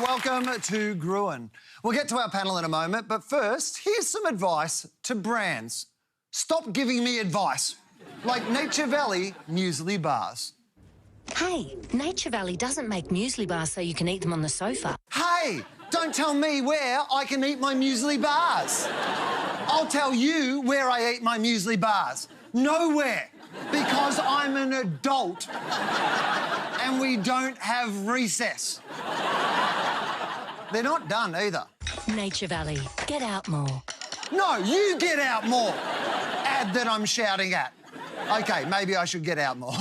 welcome to Gruen. We'll get to our panel in a moment, but first, here's some advice to brands. Stop giving me advice, like Nature Valley muesli bars. Hey, Nature Valley doesn't make muesli bars so you can eat them on the sofa. Hey, don't tell me where I can eat my muesli bars. I'll tell you where I eat my muesli bars. Nowhere, because I'm an adult and we don't have recess. They're not done either. Nature Valley, get out more. No, you get out more. Ad that I'm shouting at. OK, maybe I should get out more.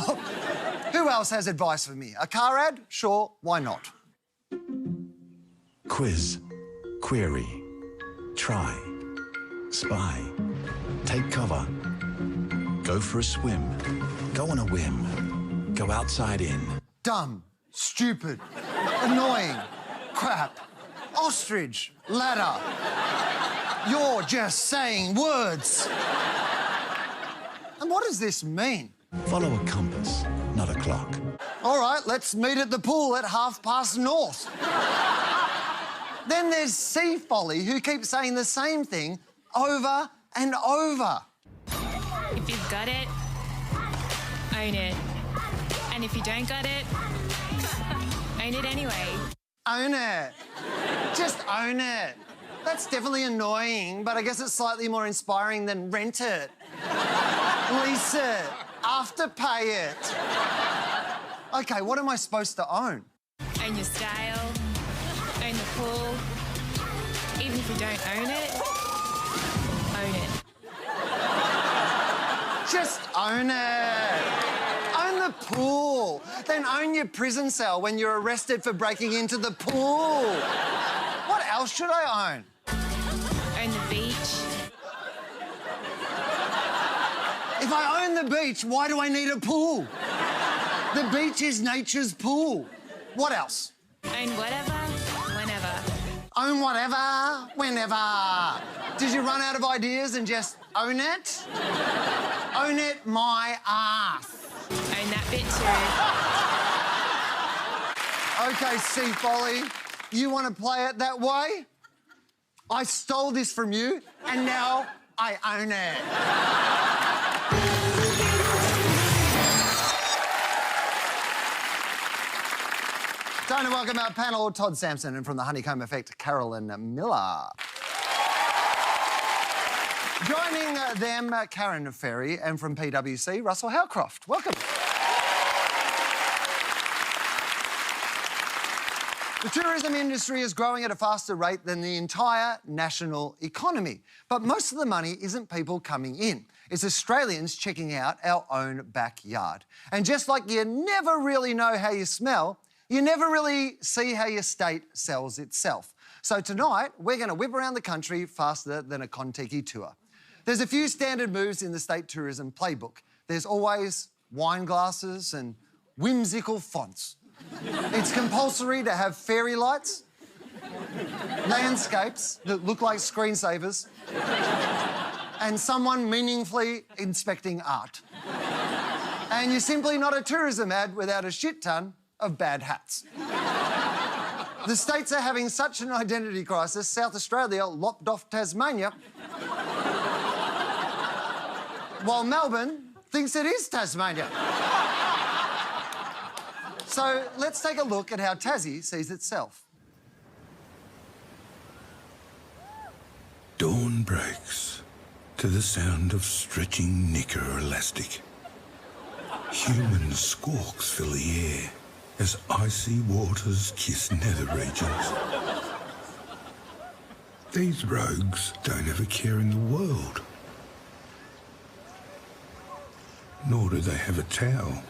Who else has advice for me? A car ad? Sure, why not? Quiz, query, try, spy, take cover, go for a swim, go on a whim, go outside in. Dumb, stupid, annoying, crap, ostrich, ladder. You're just saying words. And what does this mean? Follow a compass, not a clock. All right, let's meet at the pool at 1:30 north. Then there's Sea Folly, who keeps saying the same thing over and over. If you've got it, own it. And if you don't got it, own it anyway. Own it. Just own it. That's definitely annoying, but I guess it's slightly more inspiring than rent it, lease it, afterpay it. OK, what am I supposed to own? Own your style, own the pool. Even if you don't own it, own it. Just own it. Own the pool. Then own your prison cell when you're arrested for breaking into the pool. What else should I own? Own the beach. If I own the beach, why do I need a pool? The beach is nature's pool. What else? Own whatever, whenever. Own whatever, whenever. Did you run out of ideas and just own it? Own it my ass. Own that bit too. OK, Sea Folly, you want to play it that way? I stole this from you, and now I own it. Time to welcome our panel, Todd Sampson, and from the Honeycomb Effect, Carolyn Miller. Joining them, Karen Ferry, and from PwC, Russell Howcroft. Welcome. The tourism industry is growing at a faster rate than the entire national economy. But most of the money isn't people coming in. It's Australians checking out our own backyard. And just like you never really know how you smell, you never really see how your state sells itself. So tonight, we're going to whip around the country faster than a Kontiki tour. There's a few standard moves in the state tourism playbook. There's always wine glasses and whimsical fonts. It's compulsory to have fairy lights, landscapes that look like screensavers, and someone meaningfully inspecting art. And you're simply not a tourism ad without a shit ton of bad hats. The states are having such an identity crisis, South Australia lopped off Tasmania, while Melbourne thinks it is Tasmania. So let's take a look at how Tassie sees itself. Dawn breaks to the sound of stretching knicker elastic. Human squawks fill the air as icy waters kiss nether regions. These rogues don't have a care in the world. Nor do they have a towel.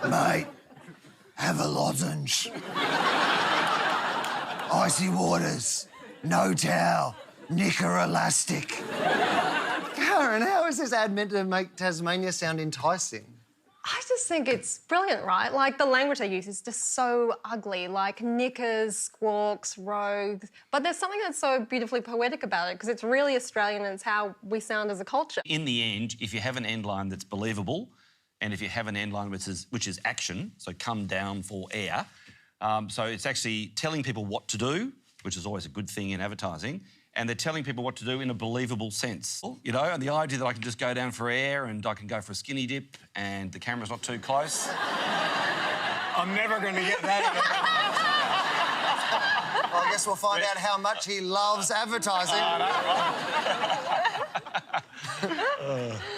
Mate, have a lozenge. Icy waters, no towel, knicker elastic. Karen, how is this ad meant to make Tasmania sound enticing? I just think it's brilliant, right? Like, the language they use is just so ugly, like knickers, squawks, rogues. But there's something that's so beautifully poetic about it because it's really Australian and it's how we sound as a culture. In the end, if you have an end line that's believable and if you have an end line which is action, so come down for air, so it's actually telling people what to do, which is always a good thing in advertising, and they're telling people what to do in a believable sense. You know, and the idea that I can just go down for air and I can go for a skinny dip and the camera's not too close. I'm never going to get that. Well, I guess we'll find out how much he loves advertising.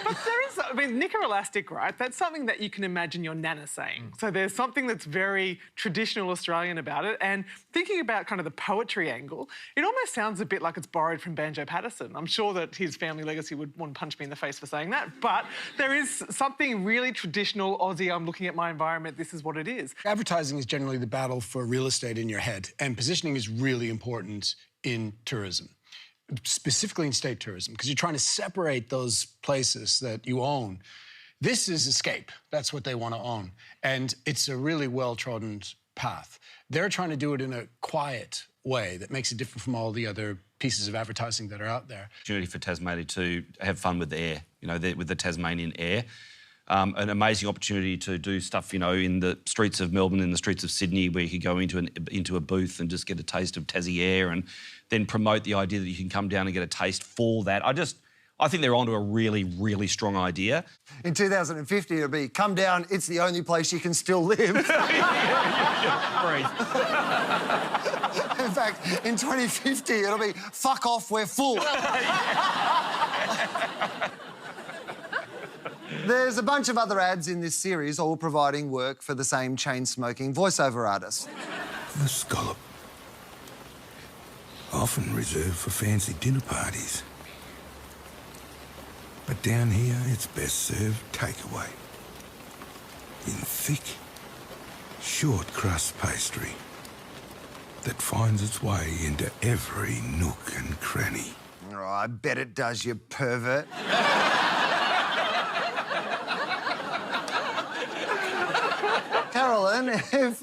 But there is, I mean, knicker elastic, right? That's something that you can imagine your nana saying. So there's something that's very traditional Australian about it. And thinking about kind of the poetry angle, it almost sounds a bit like it's borrowed from Banjo Patterson. I'm sure that his family legacy would want to punch me in the face for saying that. But there is something really traditional Aussie. I'm looking at my environment. This is what it is. Advertising is generally the battle for real estate in your head, and positioning is really important in tourism, specifically in state tourism, because you're trying to separate those places that you own. This is escape. That's what they want to own. And it's a really well-trodden path. They're trying to do it in a quiet way that makes it different from all the other pieces of advertising that are out there. Opportunity for Tasmania to have fun with the air, you know, with the Tasmanian air. An amazing opportunity to do stuff, you know, in the streets of Melbourne, in the streets of Sydney, where you could go into a booth and just get a taste of Tassie air, and then promote the idea that you can come down and get a taste for that. I think they're onto a really, really strong idea. In 2050, it'll be, come down, it's the only place you can still live. Breathe. In fact, in 2050, it'll be, fuck off, we're full. There's a bunch of other ads in this series, all providing work for the same chain-smoking voiceover artist. The scallop. Often reserved for fancy dinner parties. But down here, it's best served takeaway. In thick, short crust pastry that finds its way into every nook and cranny. Oh, I bet it does, you pervert. Carolyn, if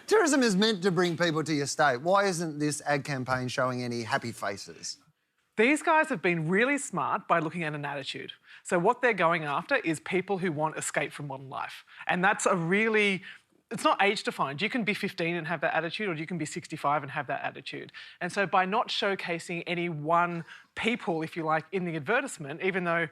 tourism is meant to bring people to your state, why isn't this ad campaign showing any happy faces? These guys have been really smart by looking at an attitude. So what they're going after is people who want escape from modern life. And that's a really... It's not age-defined. You can be 15 and have that attitude, or you can be 65 and have that attitude. And so by not showcasing any one people, if you like, in the advertisement, even though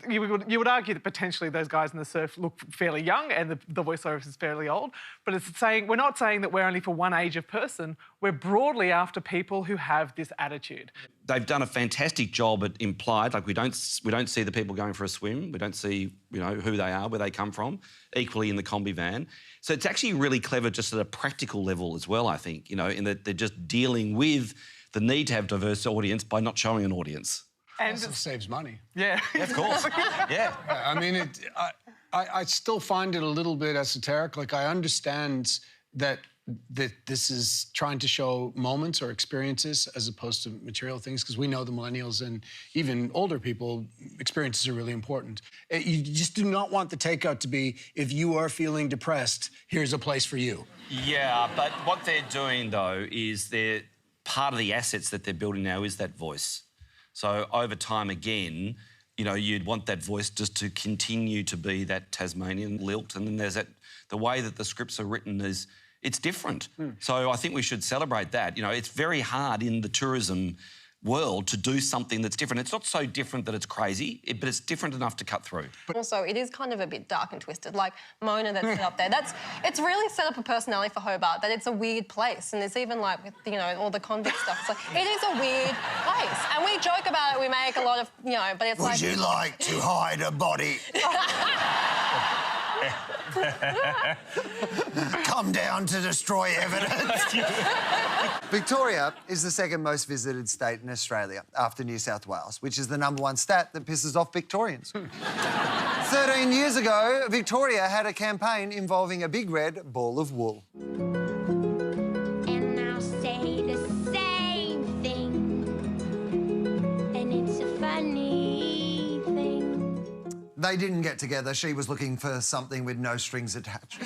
you would argue that potentially those guys in the surf look fairly young and the voiceover is fairly old, but it's saying, we're not saying that we're only for one age of person, we're broadly after people who have this attitude. They've done a fantastic job at implied, like we don't see the people going for a swim, we don't see, you know, who they are, where they come from, equally in the combi van. So it's actually really clever just at a practical level as well, I think, you know, in that they're just dealing with the need to have diverse audience by not showing an audience. And it also saves money. Yeah. Yeah, of course. Yeah. I mean, I still find it a little bit esoteric. Like, I understand that this is trying to show moments or experiences as opposed to material things, because we know the millennials and even older people, experiences are really important. You just do not want the takeout to be, if you are feeling depressed, here's a place for you. Yeah, but what they're doing, though, is part of the assets that they're building now is that voice. So over time, again, you know, you'd want that voice just to continue to be that Tasmanian lilt, and then there's the way that the scripts are written it's different. So I think we should celebrate that. You know, it's very hard in the tourism world to do something that's different. It's not so different that it's crazy, but it's different enough to cut through. Also, it is kind of a bit dark and twisted. Like Mona that's set up there, it's really set up a personality for Hobart, that it's a weird place. And there's even like, with, you know, all the convict stuff. It's like, it is a weird place. And we joke about it, we make a lot of, you know, but it's Would you like to hide a body? Come down to destroy evidence. Victoria is the second most visited state in Australia after New South Wales, which is the #1 stat that pisses off Victorians. 13 years ago, Victoria had a campaign involving a big red ball of wool. And I'll say the same thing, and it's a funny thing. They didn't get together. She was looking for something with no strings attached.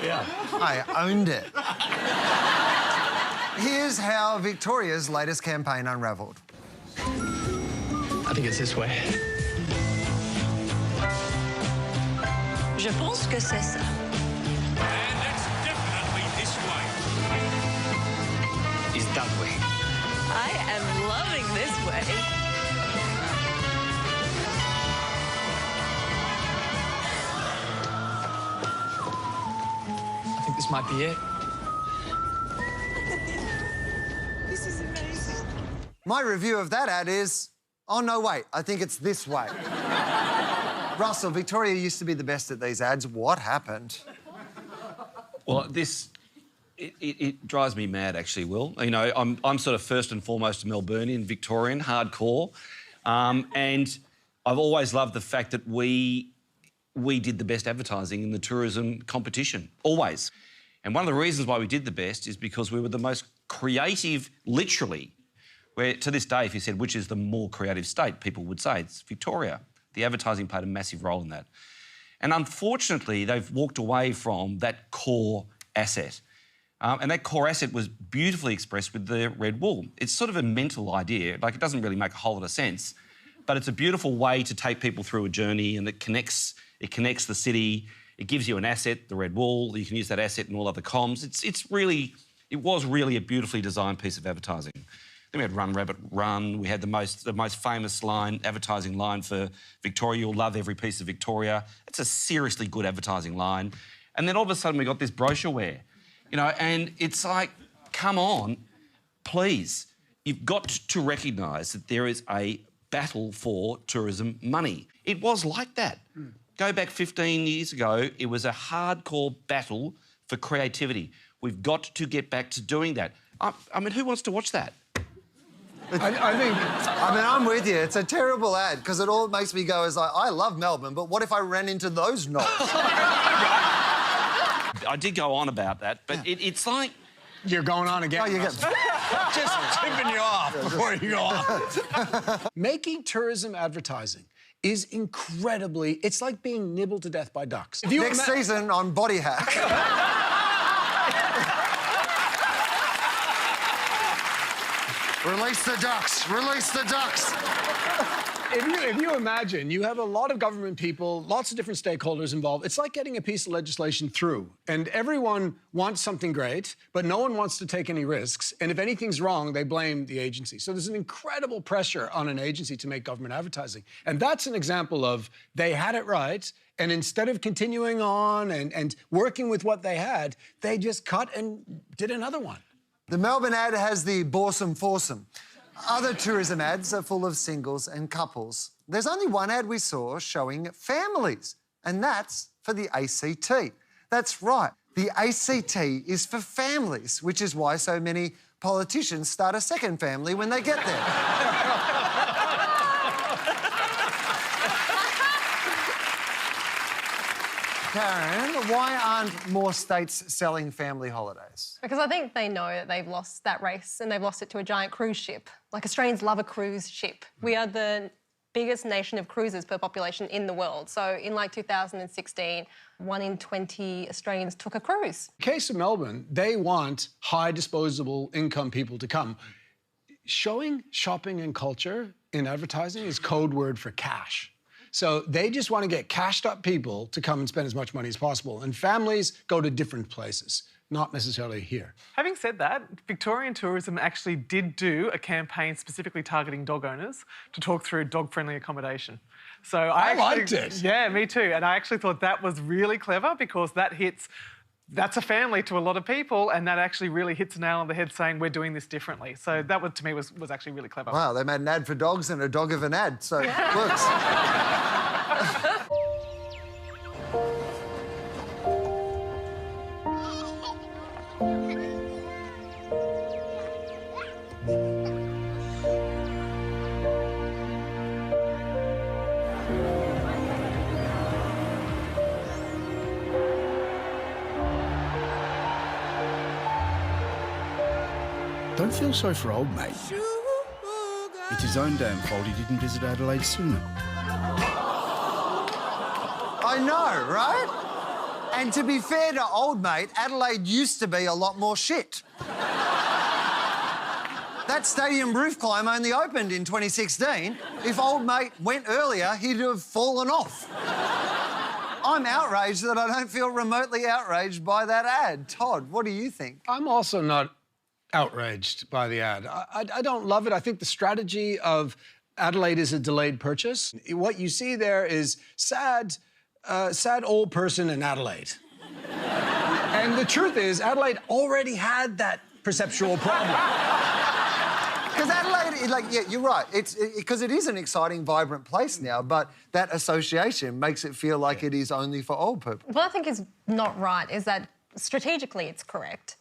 Yeah. I owned it. Here's how Victoria's latest campaign unravelled. I think it's this way. Je pense que c'est ça. And it's definitely this way. Is that way? I am loving this way. I think this might be it. This is amazing. My review of that ad is, oh, no, wait, I think it's this way. Russell, Victoria used to be the best at these ads. What happened? Well, it drives me mad, actually, Will. You know, I'm sort of first and foremost a Melburnian, Victorian, hardcore. And I've always loved the fact that we did the best advertising in the tourism competition, always. And one of the reasons why we did the best is because we were the most creative, literally, where to this day, if you said which is the more creative state, people would say it's Victoria. The advertising played a massive role in that. And unfortunately, they've walked away from that core asset. And that core asset was beautifully expressed with the red wool. It's sort of a mental idea, like it doesn't really make a whole lot of sense, but it's a beautiful way to take people through a journey, and it connects the city. It gives you an asset, the red wool. You can use that asset in all other comms. It was really a beautifully designed piece of advertising. Then we had Run Rabbit Run. We had the most famous advertising line for Victoria. You'll love every piece of Victoria. It's a seriously good advertising line. And then all of a sudden we got this brochureware, you know, and it's like, come on, please. You've got to recognise that there is a battle for tourism money. It was like that. Go back 15 years ago, it was a hardcore battle for creativity. We've got to get back to doing that. I mean, who wants to watch that? I'm with you. It's a terrible ad because it all makes me go as I love Melbourne, but what if I ran into those knobs? I did go on about that, but it's like... You're going on again. Oh, you get... Just tipping you off before you go on. Making tourism advertising is incredibly... It's like being nibbled to death by ducks. Next season on Body Hack. Release the ducks! Release the ducks! If you imagine, you have a lot of government people, lots of different stakeholders involved. It's like getting a piece of legislation through, and everyone wants something great, but no one wants to take any risks, and if anything's wrong, they blame the agency. So there's an incredible pressure on an agency to make government advertising, and that's an example of they had it right, and instead of continuing on and working with what they had, they just cut and did another one. The Melbourne ad has the boresome foursome. Other tourism ads are full of singles and couples. There's only one ad we saw showing families, and that's for the ACT. That's right, the ACT is for families, which is why so many politicians start a second family when they get there. Karen, why aren't more states selling family holidays? Because I think they know that they've lost that race and they've lost it to a giant cruise ship. Like, Australians love a cruise ship. We are the biggest nation of cruisers per population in the world. So in, like, 2016, 1 in 20 Australians took a cruise. In the case of Melbourne, they want high disposable income people to come. Showing shopping and culture in advertising is code word for cash. So they just want to get cashed up people to come and spend as much money as possible. And families go to different places, not necessarily here. Having said that, Victorian Tourism actually did do a campaign specifically targeting dog owners to talk through dog-friendly accommodation. So I liked it. Yeah, me too. And I actually thought that was really clever because that's a family to a lot of people, and that actually really hits a nail on the head saying we're doing this differently. So that, to me, was actually really clever. Wow, they made an ad for dogs and a dog of an ad, so it works. Don't feel sorry for old mate. It's his own damn fault he didn't visit Adelaide sooner. I know, right? And to be fair to old mate, Adelaide used to be a lot more shit. That stadium roof climb only opened in 2016. If old mate went earlier, he'd have fallen off. I'm outraged that I don't feel remotely outraged by that ad. Todd, what do you think? I'm also not outraged by the ad. I don't love it. I think the strategy of Adelaide is a delayed purchase. What you see there is sad old person in Adelaide. And the truth is, Adelaide already had that perceptual problem. Because Adelaide, like, yeah, you're right. It's because it is an exciting, vibrant place now, but that association makes it feel like it is only for old people. What I think is not right is that strategically it's correct,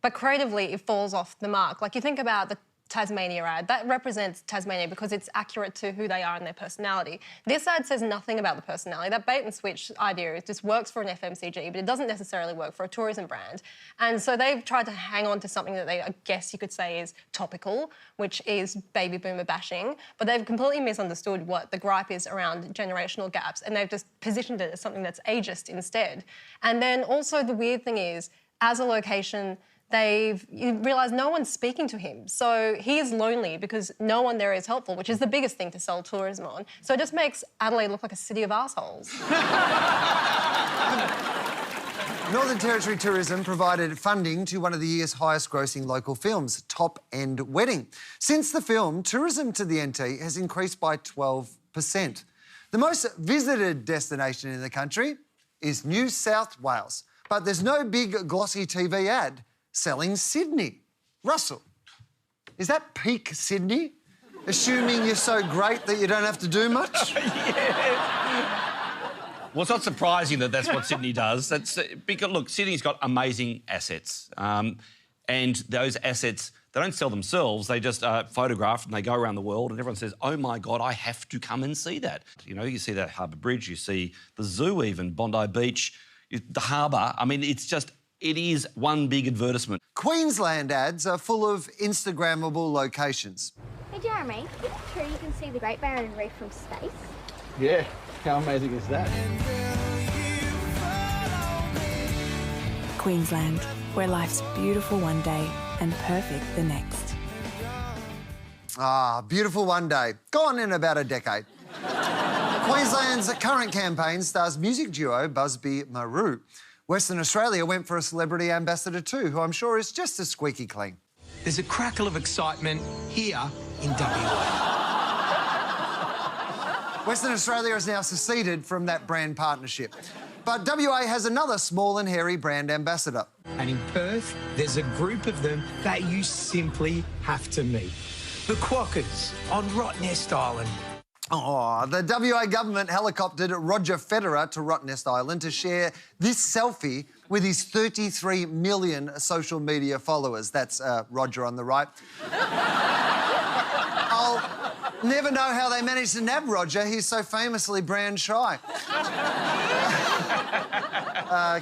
but creatively it falls off the mark. Like, you think about the Tasmania ad, that represents Tasmania because it's accurate to who they are and their personality. This ad says nothing about the personality. That bait and switch idea just works for an FMCG, but it doesn't necessarily work for a tourism brand. And so they've tried to hang on to something that I guess you could say is topical, which is baby boomer bashing, but they've completely misunderstood what the gripe is around generational gaps, and they've just positioned it as something that's ageist instead. And then also the weird thing is, as a location, you realise no one's speaking to him. So he is lonely because no one there is helpful, which is the biggest thing to sell tourism on. So it just makes Adelaide look like a city of arseholes. Northern Territory Tourism provided funding to one of the year's highest grossing local films, Top End Wedding. Since the film, tourism to the NT has increased by 12%. The most visited destination in the country is New South Wales, but there's no big glossy TV ad selling Sydney. Russell, is that peak Sydney? Assuming you're so great that you don't have to do much? Well, it's not surprising that that's what Sydney does. That's because, look, Sydney's got amazing assets. And those assets, they don't sell themselves. They just photograph and they go around the world and everyone says, oh, my God, I have to come and see that. You know, you see that Harbour Bridge, you see the zoo even, Bondi Beach, the harbour. I mean, it is one big advertisement. Queensland ads are full of Instagrammable locations. Hey Jeremy, is it true you can see the Great Barrier Reef from space? Yeah, how amazing is that? Queensland, where life's beautiful one day and perfect the next. Ah, beautiful one day. Gone in about a decade. Queensland's current campaign stars music duo Busby Maru. Western Australia went for a celebrity ambassador too, who I'm sure is just as squeaky clean. There's a crackle of excitement here in WA. Western Australia has now seceded from that brand partnership. But WA has another small and hairy brand ambassador. And in Perth, there's a group of them that you simply have to meet. The Quokkas on Rottnest Island. Oh, the WA government helicoptered Roger Federer to Rottnest Island to share this selfie with his 33 million social media followers. That's Roger on the right. I'll never know how they managed to nab Roger. He's so famously brand shy.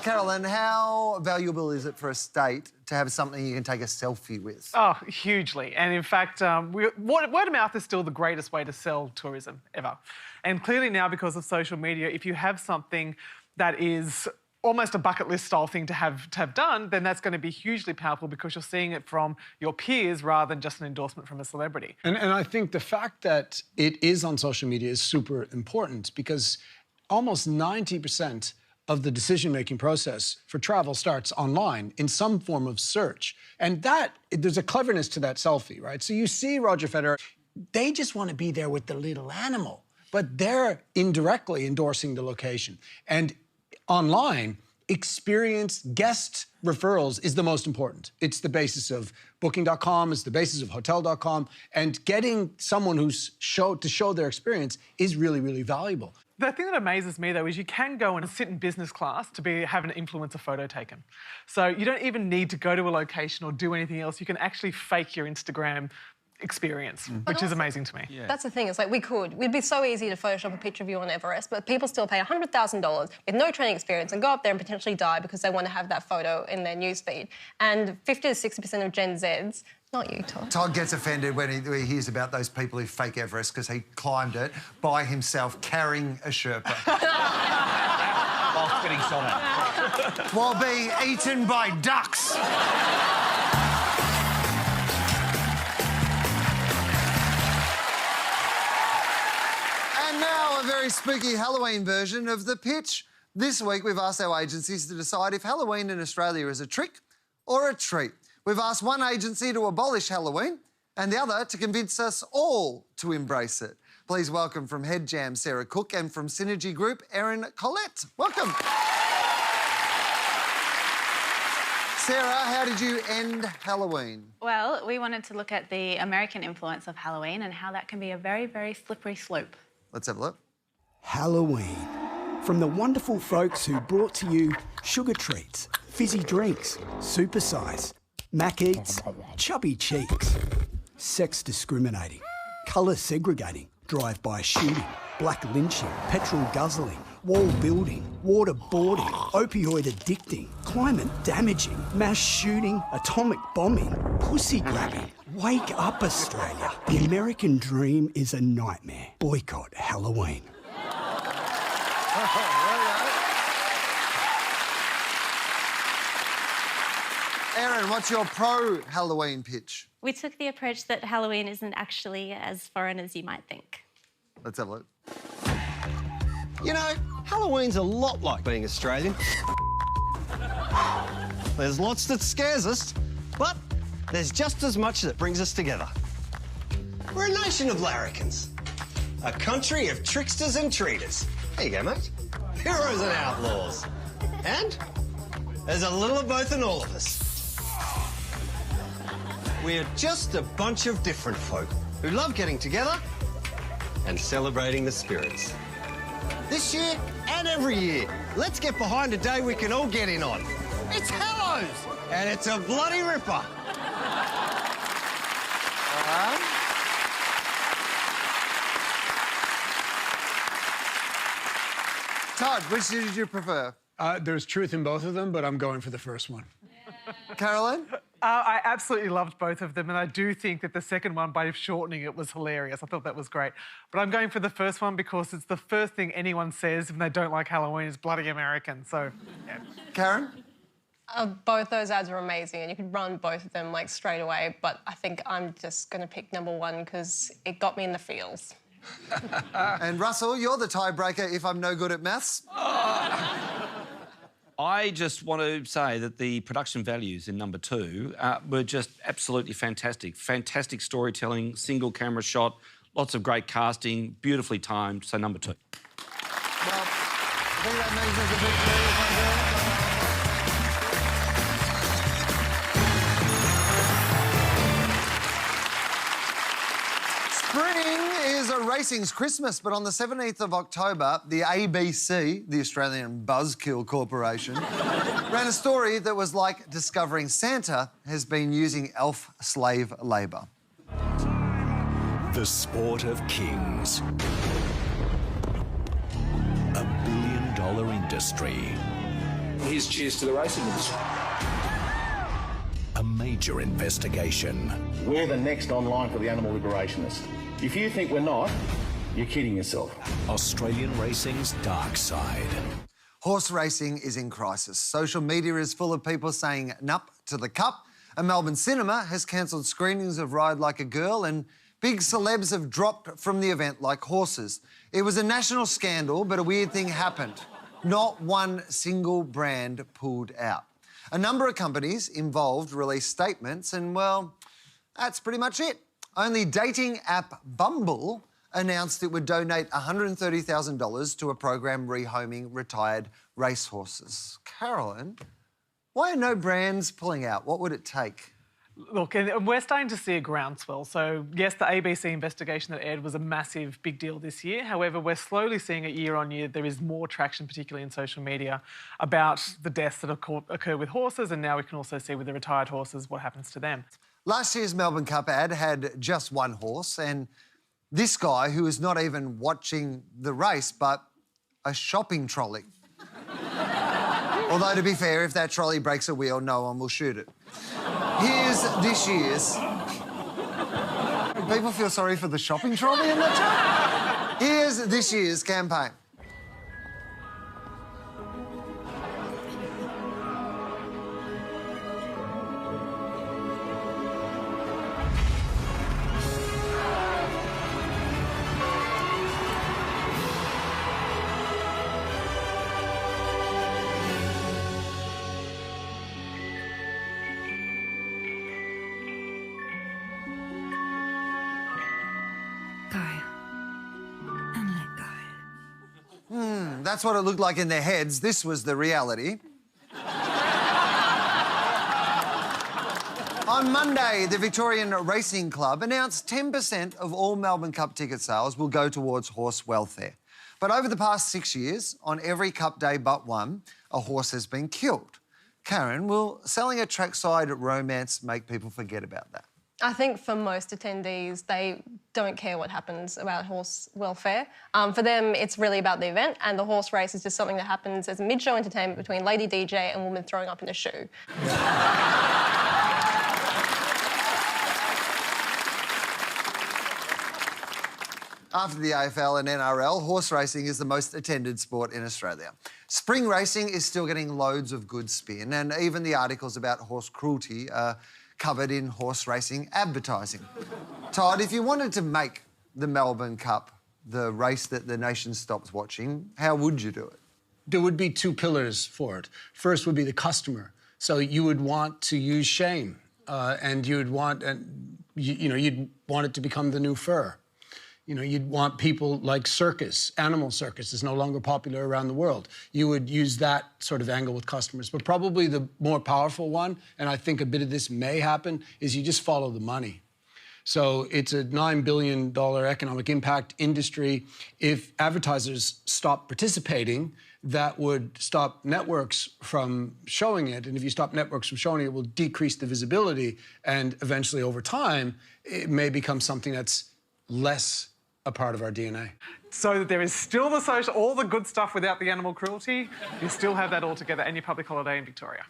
Carolyn, how valuable is it for a state to have something you can take a selfie with? Oh, hugely. And in fact, word of mouth is still the greatest way to sell tourism ever. And clearly now, because of social media, if you have something that is almost a bucket list style thing to have done, then that's going to be hugely powerful because you're seeing it from your peers rather than just an endorsement from a celebrity. And I think the fact that it is on social media is super important because almost 90% of the decision-making process for travel starts online in some form of search. And there's a cleverness to that selfie, right? So you see Roger Federer, they just want to be there with the little animal, but they're indirectly endorsing the location. And online, experience, guest referrals is the most important. It's the basis of Booking.com, it's the basis of Hotel.com, and getting someone to show their experience is really, really valuable. The thing that amazes me, though, is you can go and sit in business class to have an influencer photo taken. So you don't even need to go to a location or do anything else. You can actually fake your Instagram experience, which is amazing to me. Yeah. That's the thing, it's like it'd be so easy to Photoshop a picture of you on Everest, but people still pay $100,000 with no training experience and go up there and potentially die because they want to have that photo in their newsfeed. And 50 to 60% of Gen Zs, not you, Todd. Todd gets offended when he hears about those people who fake Everest because he climbed it by himself carrying a Sherpa. While getting shot at. While being eaten by ducks. And now a very spooky Halloween version of The Pitch. This week, we've asked our agencies to decide if Halloween in Australia is a trick or a treat. We've asked one agency to abolish Halloween and the other to convince us all to embrace it. Please welcome from Head Jam, Sarah Cook, and from Synergy Group, Erin Collette. Welcome. Sarah, how did you end Halloween? Well, we wanted to look at the American influence of Halloween and how that can be a very, very slippery slope. Let's have a look. Halloween. From the wonderful folks who brought to you sugar treats, fizzy drinks, supersize, mac eats, chubby cheeks, sex discriminating, colour segregating, drive-by shooting, black lynching, petrol guzzling, wall building, waterboarding, opioid addicting, climate damaging, mass shooting, atomic bombing, pussy grabbing. Wake up, Australia. The American dream is a nightmare. Boycott Halloween. Erin, what's your pro-Halloween pitch? We took the approach that Halloween isn't actually as foreign as you might think. Let's have a look. You know, Halloween's a lot like being Australian. There's lots that scares us, but there's just as much that brings us together. We're a nation of larrikins. A country of tricksters and treaters. There you go, mate. Heroes and outlaws. And there's a little of both in all of us. We're just a bunch of different folk who love getting together and celebrating the spirits. This year and every year, let's get behind a day we can all get in on. It's Hallows, and it's a bloody ripper. Todd, which did you prefer? There's truth in both of them, but I'm going for the first one. Caroline? I absolutely loved both of them, and I do think that the second one, by shortening it, was hilarious. I thought that was great. But I'm going for the first one because it's the first thing anyone says when they don't like Halloween is bloody American, so, yeah. Karen? Both those ads are amazing and you could run both of them, like, straight away, but I think I'm just going to pick number one because it got me in the feels. And Russell, you're the tiebreaker if I'm no good at maths. I just want to say that the production values in number two were just absolutely fantastic. Fantastic storytelling, single camera shot, lots of great casting, beautifully timed, so number two. Well, I think that means there's a victory if I'm doing it. Spring is a racing's Christmas, but on the 17th of October, the ABC, the Australian Buzzkill Corporation, ran a story that was like discovering Santa has been using elf slave labour. The sport of kings. A billion-dollar industry. Here's cheers to the racing industry. A major investigation. We're the next online for the animal liberationists. If you think we're not, you're kidding yourself. Australian racing's dark side. Horse racing is in crisis. Social media is full of people saying nup to the cup. A Melbourne cinema has cancelled screenings of Ride Like a Girl, and big celebs have dropped from the event like horses. It was a national scandal, but a weird thing happened. Not one single brand pulled out. A number of companies involved released statements and, well, that's pretty much it. Only dating app Bumble announced it would donate $130,000 to a program rehoming retired racehorses. Carolyn, why are no brands pulling out? What would it take? Look, and we're starting to see a groundswell. So, yes, the ABC investigation that aired was a massive, big deal this year. However, we're slowly seeing it year on year. There is more traction, particularly in social media, about the deaths that occur with horses, and now we can also see with the retired horses what happens to them. Last year's Melbourne Cup ad had just one horse, and this guy, who is not even watching the race, but a shopping trolley. Although, to be fair, if that trolley breaks a wheel, no one will shoot it. Here's this year's... People feel sorry for the shopping trolley in that chat? Here's this year's campaign. that's what it looked like in their heads. This was the reality. On Monday, the Victorian Racing Club announced 10% of all Melbourne Cup ticket sales will go towards horse welfare. But over the past 6 years, on every Cup day but one, a horse has been killed. Karen, will selling a trackside romance make people forget about that? I think for most attendees, they don't care what happens about horse welfare. For them, it's really about the event, and the horse race is just something that happens as a mid-show entertainment between lady DJ and woman throwing up in a shoe. After the AFL and NRL, horse racing is the most attended sport in Australia. Spring racing is still getting loads of good spin, and even the articles about horse cruelty are covered in horse racing advertising. Todd, if you wanted to make the Melbourne Cup the race that the nation stops watching, how would you do it? There would be two pillars for it. First would be the customer. So you would want to use shame, and you'd want it to become the new fur. You know, you'd want people like circus, animal circus is no longer popular around the world. You would use that sort of angle with customers. But probably the more powerful one, and I think a bit of this may happen, is you just follow the money. So it's a $9 billion economic impact industry. If advertisers stop participating, that would stop networks from showing it. And if you stop networks from showing it, it will decrease the visibility. And eventually, over time, it may become something that's less a part of our DNA. So that there is still the social, all the good stuff without the animal cruelty, you still have that all together and your public holiday in Victoria.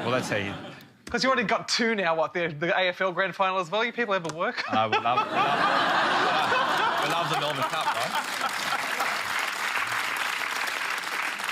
Well, that's how you... Because you already got two now, what, the AFL Grand Final as well? You people ever work? We love the Melbourne Cup, right?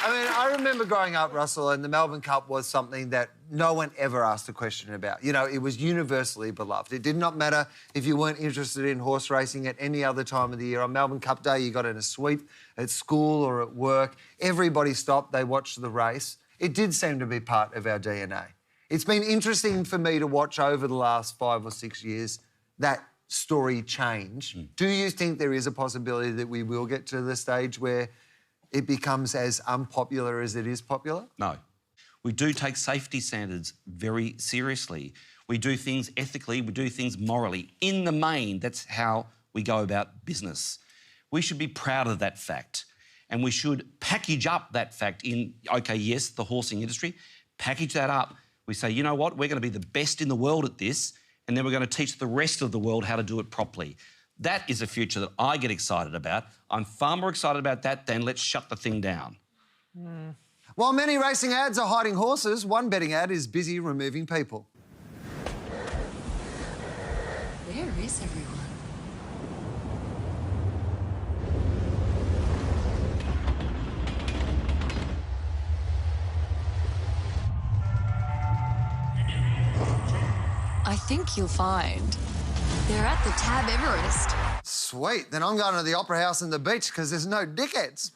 I mean, I remember growing up, Russell, and the Melbourne Cup was something that no one ever asked a question about. You know, it was universally beloved. It did not matter if you weren't interested in horse racing at any other time of the year. On Melbourne Cup Day, you got in a sweep at school or at work. Everybody stopped, they watched the race. It did seem to be part of our DNA. It's been interesting for me to watch over the last 5 or 6 years that story change. Do you think there is a possibility that we will get to the stage where it becomes as unpopular as it is popular? No. We do take safety standards very seriously. We do things ethically, we do things morally. In the main, that's how we go about business. We should be proud of that fact, and we should package up that fact in, OK, yes, the horsing industry, package that up. We say, you know what, we're going to be the best in the world at this, and then we're going to teach the rest of the world how to do it properly. That is a future that I get excited about. I'm far more excited about that than let's shut the thing down. While many racing ads are hiding horses, one betting ad is busy removing people. Where is everyone? I think you'll find they're at the Tab Everest. Sweet, then I'm going to the Opera House and the beach because there's no dickheads.